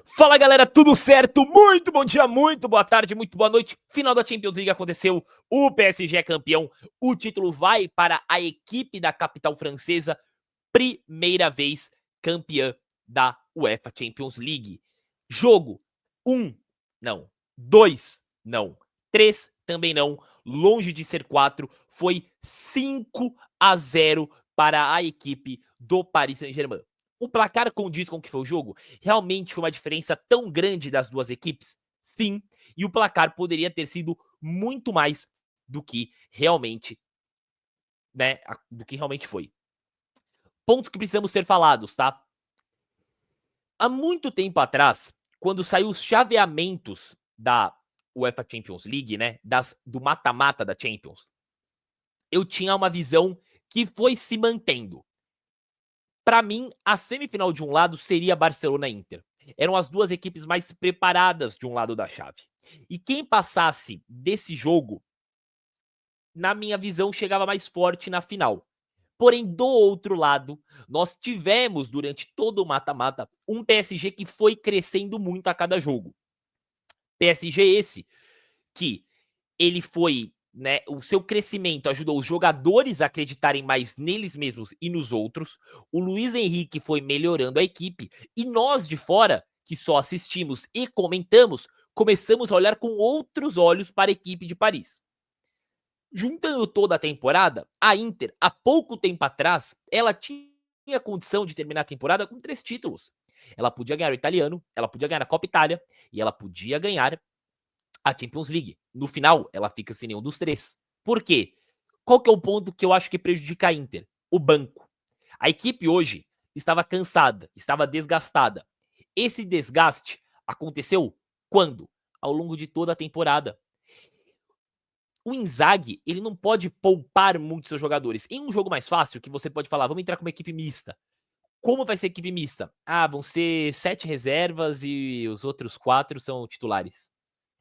Fala galera, tudo certo? Muito bom dia, muito boa tarde, muito boa noite. Final da Champions League aconteceu, o PSG é campeão, o título vai para a equipe da capital francesa, primeira vez campeã da UEFA Champions League. Jogo 1, não. 2, não. 3, também não. Longe de ser 4, foi 5-0 para a equipe do Paris Saint-Germain. O placar condiz com o que foi o jogo? Realmente foi uma diferença tão grande das duas equipes? Sim, e o placar poderia ter sido muito mais do que realmente, né, do que realmente foi. Pontos que precisamos ser falados, tá? Há muito tempo atrás, quando saiu os chaveamentos da UEFA Champions League, né, do mata-mata da Champions, eu tinha uma visão que foi se mantendo. Para mim, a semifinal de um lado seria Barcelona e Inter. Eram as duas equipes mais preparadas de um lado da chave. E quem passasse desse jogo, na minha visão, chegava mais forte na final. Porém, do outro lado, nós tivemos durante todo o mata-mata um PSG que foi crescendo muito a cada jogo. PSG esse que ele foi, né, o seu crescimento ajudou os jogadores a acreditarem mais neles mesmos e nos outros. O Luiz Henrique foi melhorando a equipe e nós de fora, que só assistimos e comentamos, começamos a olhar com outros olhos para a equipe de Paris. Juntando toda a temporada, a Inter, há pouco tempo atrás, ela tinha condição de terminar a temporada com 3 títulos. Ela podia ganhar o italiano, ela podia ganhar a Copa Itália e ela podia ganhar a Champions League. No final, ela fica sem nenhum dos 3. Por quê? Qual que é o ponto que eu acho que prejudica a Inter? O banco. A equipe hoje estava cansada, estava desgastada. Esse desgaste aconteceu quando? Ao longo de toda a temporada. O Inzaghi, ele não pode poupar muito seus jogadores. Em um jogo mais fácil, que você pode falar, vamos entrar com uma equipe mista. Como vai ser equipe mista? Ah, vão ser 7 reservas e os outros 4 são titulares.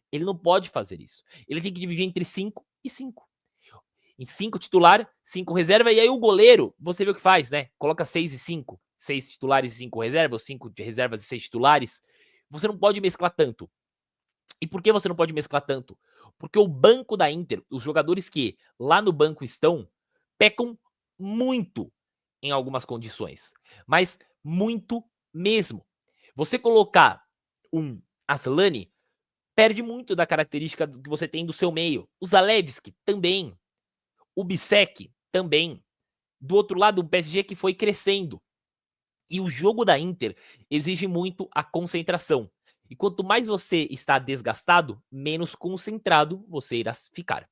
Ele não pode fazer isso. Ele tem que dividir entre 5 e 5. Em 5 titular, 5 reserva, e aí o goleiro, você vê o que faz, né? Coloca 6 e 5. 6 titulares e 5 reservas, ou 5 reservas e 6 titulares. Você não pode mesclar tanto. E por que você não pode mesclar tanto? Porque o banco da Inter, os jogadores que lá no banco estão, pecam muito em algumas condições. Mas muito mesmo. Você colocar um Aslani perde muito da característica que você tem do seu meio. O Zalewski também. O Bissek também. Do outro lado, um PSG que foi crescendo. E o jogo da Inter exige muito a concentração. E quanto mais você está desgastado, menos concentrado você irá ficar.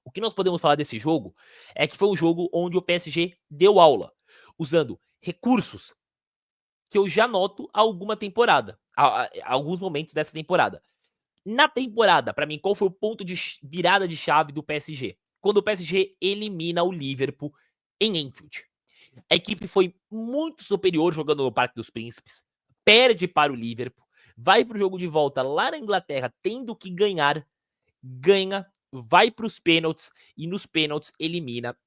O que nós podemos falar desse jogo é que foi um jogo onde o PSG deu aula, usando recursos que eu já noto há alguma temporada, há alguns momentos dessa temporada. Na temporada, para mim, qual foi o ponto de virada de chave do PSG? Quando o PSG elimina o Liverpool em Anfield. A equipe foi muito superior jogando no Parque dos Príncipes, perde para o Liverpool, vai para o jogo de volta lá na Inglaterra, tendo que ganhar, ganha, vai para os pênaltis e nos pênaltis elimina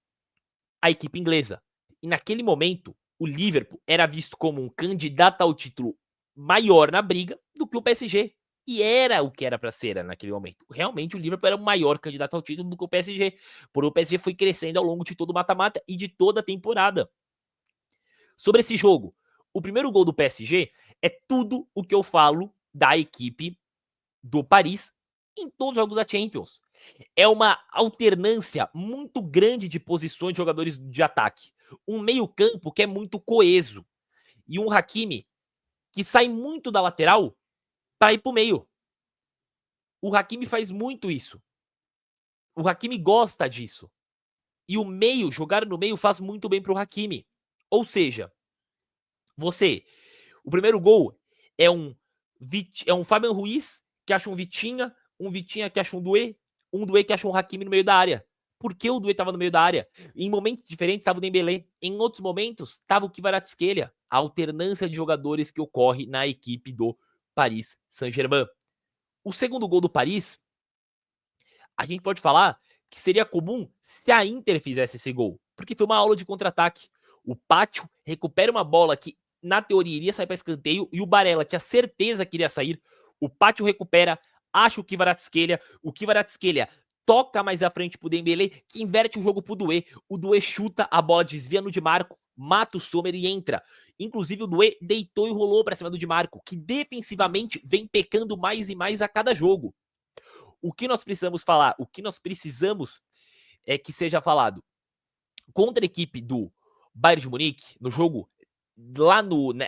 a equipe inglesa. E naquele momento, o Liverpool era visto como um candidato ao título maior na briga do que o PSG. E era o que era para ser naquele momento. Realmente o Liverpool era o maior candidato ao título do que o PSG. Porque o PSG foi crescendo ao longo de todo o mata-mata e de toda a temporada. Sobre esse jogo, o primeiro gol do PSG é tudo o que eu falo da equipe do Paris em todos os jogos da Champions. É uma alternância muito grande de posições de jogadores de ataque. Um meio-campo que é muito coeso. E um Hakimi que sai muito da lateral para ir para o meio. O Hakimi faz muito isso. O Hakimi gosta disso. E o meio, jogar no meio, faz muito bem para o Hakimi. Ou seja, o primeiro gol é um Fabian Ruiz que acha um Vitinha que acha um Doué que acha um Hakimi no meio da área. Por que o Doué estava no meio da área? Em momentos diferentes estava o Dembélé, em outros momentos estava o Kvaratskhelia. A alternância de jogadores que ocorre na equipe do Paris Saint-Germain. O segundo gol do Paris, a gente pode falar que seria comum se a Inter fizesse esse gol, porque foi uma aula de contra-ataque. O Pátio recupera uma bola que na teoria, iria sair para escanteio e o Barella tinha certeza que iria sair. O Pátio recupera, acha o Kvaratskhelia toca mais à frente pro Dembélé, que inverte o jogo pro Doué. O Doué chuta, a bola desvia no Di Marco, mata o Sommer e entra. Inclusive o Doué deitou e rolou pra cima do Di Marco, que defensivamente vem pecando mais e mais a cada jogo. O que nós precisamos falar, o que nós precisamos é que seja falado contra a equipe do Bayern de Munique, no jogo lá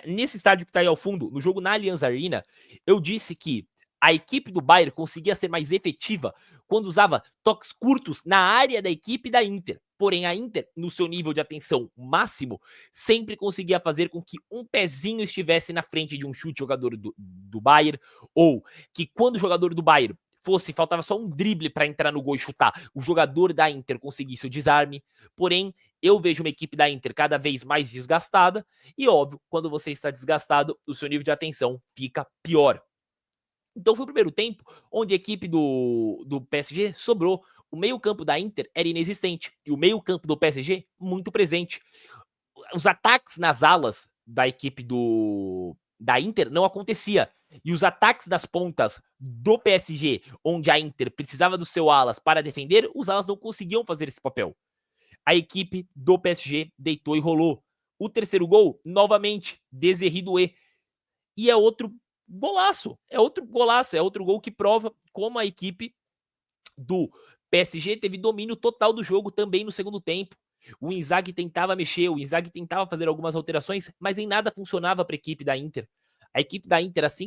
nesse estádio que tá aí ao fundo, no jogo na Allianz Arena, eu disse que a equipe do Bayern conseguia ser mais efetiva quando usava toques curtos na área da equipe da Inter. Porém, a Inter, no seu nível de atenção máximo, sempre conseguia fazer com que um pezinho estivesse na frente de um chute jogador do Bayern, ou que quando o jogador do Bayern faltava só um drible para entrar no gol e chutar, o jogador da Inter conseguisse o desarme. Porém, eu vejo uma equipe da Inter cada vez mais desgastada, e óbvio, quando você está desgastado, o seu nível de atenção fica pior. Então foi o primeiro tempo onde a equipe do PSG sobrou. O meio-campo da Inter era inexistente e o meio-campo do PSG muito presente. Os ataques nas alas da equipe da Inter não acontecia. E os ataques das pontas do PSG, onde a Inter precisava dos seus alas para defender, os alas não conseguiam fazer esse papel. A equipe do PSG deitou e rolou. O terceiro gol, novamente, Desiré Doué. E é outro golaço. É outro gol que prova como a equipe do PSG teve domínio total do jogo também no segundo tempo. O Inzaghi tentava mexer, o Inzaghi tentava fazer algumas alterações, mas em nada funcionava para a equipe da Inter. A equipe da Inter, antes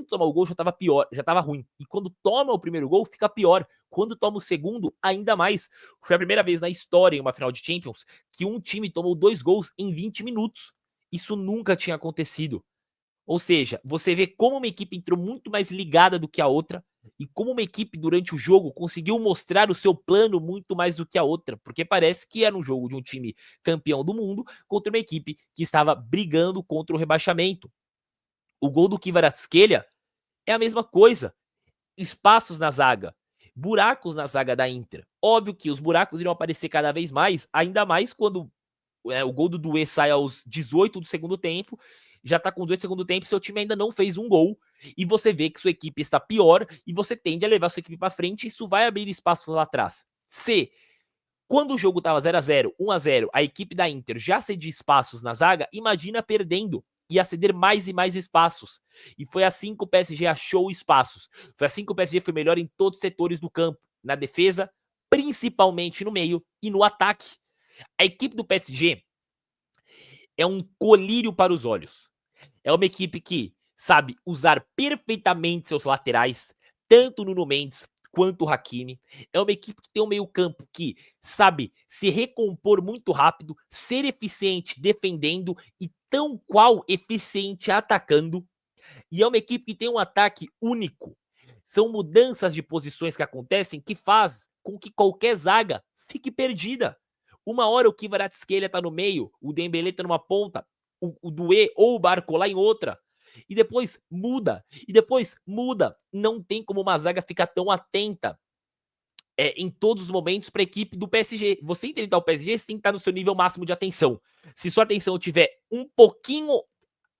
de tomar o gol, já estava pior, já estava ruim. E quando toma o primeiro gol, fica pior. Quando toma o segundo, ainda mais. Foi a primeira vez na história, em uma final de Champions, que um time tomou 2 gols em 20 minutos. Isso nunca tinha acontecido. Ou seja, você vê como uma equipe entrou muito mais ligada do que a outra e como uma equipe durante o jogo conseguiu mostrar o seu plano muito mais do que a outra, porque parece que era um jogo de um time campeão do mundo contra uma equipe que estava brigando contra o rebaixamento. O gol do Kvaratskhelia é a mesma coisa. Espaços na zaga, buracos na zaga da Inter. Óbvio que os buracos irão aparecer cada vez mais, ainda mais quando o gol do Doué sai aos 18 do segundo tempo, já tá com 18 do segundo tempo, seu time ainda não fez um gol, e você vê que sua equipe está pior, e você tende a levar sua equipe para frente, e isso vai abrir espaços lá atrás. Se, quando o jogo tava 0x0, 1x0, a equipe da Inter já cedia espaços na zaga, imagina perdendo, ia ceder mais e mais espaços. E foi assim que o PSG achou espaços. Foi assim que o PSG foi melhor em todos os setores do campo, na defesa, principalmente no meio e no ataque. A equipe do PSG é um colírio para os olhos. É uma equipe que sabe usar perfeitamente seus laterais, tanto o Nuno Mendes quanto o Hakimi. É uma equipe que tem um meio-campo que sabe se recompor muito rápido, ser eficiente defendendo e tão qual eficiente atacando. E é uma equipe que tem um ataque único. São mudanças de posições que acontecem que faz com que qualquer zaga fique perdida. Uma hora o Kvaratskhelia tá no meio, o Dembélé tá numa ponta, o Doué ou o Barcola em outra. E depois muda. Não tem como uma zaga ficar tão atenta em todos os momentos para a equipe do PSG. Você enfrentar o PSG, você tem que estar no seu nível máximo de atenção. Se sua atenção tiver um pouquinho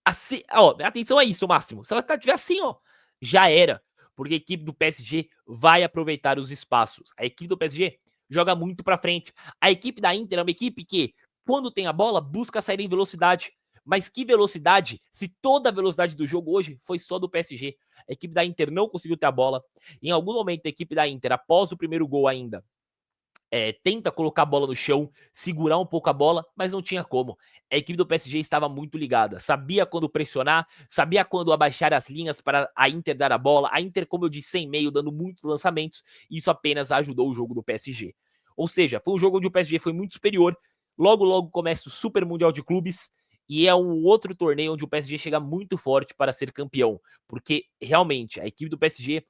assim, ó, atenção é isso, máximo. Se ela tiver assim, ó, já era. Porque a equipe do PSG vai aproveitar os espaços. A equipe do PSG joga muito para frente. A equipe da Inter é uma equipe que, quando tem a bola, busca sair em velocidade. Mas que velocidade, se toda a velocidade do jogo hoje foi só do PSG. A equipe da Inter não conseguiu ter a bola. Em algum momento, a equipe da Inter, após o primeiro gol ainda, tenta colocar a bola no chão, segurar um pouco a bola, mas não tinha como. A equipe do PSG estava muito ligada, sabia quando pressionar, sabia quando abaixar as linhas para a Inter dar a bola. A Inter, como eu disse, sem meio, dando muitos lançamentos, e isso apenas ajudou o jogo do PSG. Ou seja, foi um jogo onde o PSG foi muito superior. Logo, logo começa o Super Mundial de Clubes, e é um outro torneio onde o PSG chega muito forte para ser campeão, porque realmente a equipe do PSG,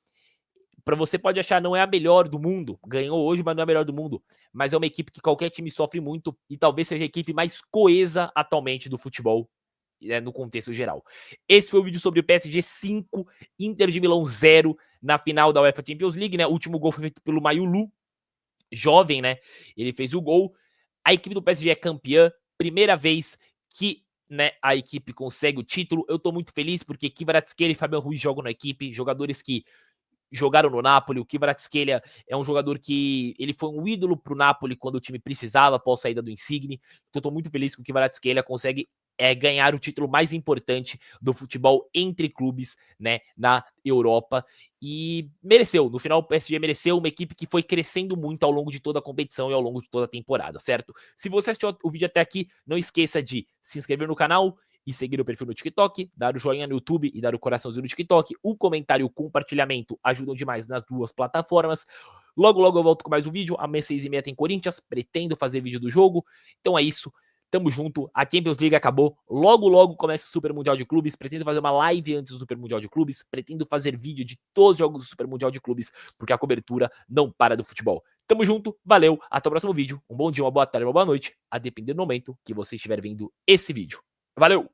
para você pode achar não é a melhor do mundo, ganhou hoje, mas não é a melhor do mundo, mas é uma equipe que qualquer time sofre muito e talvez seja a equipe mais coesa atualmente do futebol, no contexto geral. Esse foi o vídeo sobre o PSG 5, Inter de Milão 0 na final da UEFA Champions League, né? O último gol foi feito pelo Mayulu, jovem, né? Ele fez o gol. A equipe do PSG é campeã, primeira vez que né, a equipe consegue o título. Eu tô muito feliz porque Kvaratskhelia e Fabian Ruiz jogam na equipe, jogadores que jogaram no Napoli. O Kvaratskhelia é um jogador que ele foi um ídolo pro Napoli quando o time precisava, após a saída do Insigne. Então tô muito feliz que o Kvaratskhelia consegue ganhar o título mais importante do futebol entre clubes, né, na Europa. E mereceu, no final o PSG mereceu, uma equipe que foi crescendo muito ao longo de toda a competição e ao longo de toda a temporada, certo? Se você assistiu o vídeo até aqui, não esqueça de se inscrever no canal e seguir o perfil no TikTok, dar o joinha no YouTube e dar o coraçãozinho no TikTok. O comentário e o compartilhamento ajudam demais nas duas plataformas. Logo, logo eu volto com mais um vídeo. Amanhã 6h30 tem Corinthians. Pretendo fazer vídeo do jogo. Então é isso. Tamo junto. A Champions League acabou. Logo, logo começa o Super Mundial de Clubes. Pretendo fazer uma live antes do Super Mundial de Clubes. Pretendo fazer vídeo de todos os jogos do Super Mundial de Clubes, porque a cobertura não para do futebol. Tamo junto. Valeu. Até o próximo vídeo. Um bom dia, uma boa tarde, uma boa noite. A depender do momento que você estiver vendo esse vídeo. Valeu!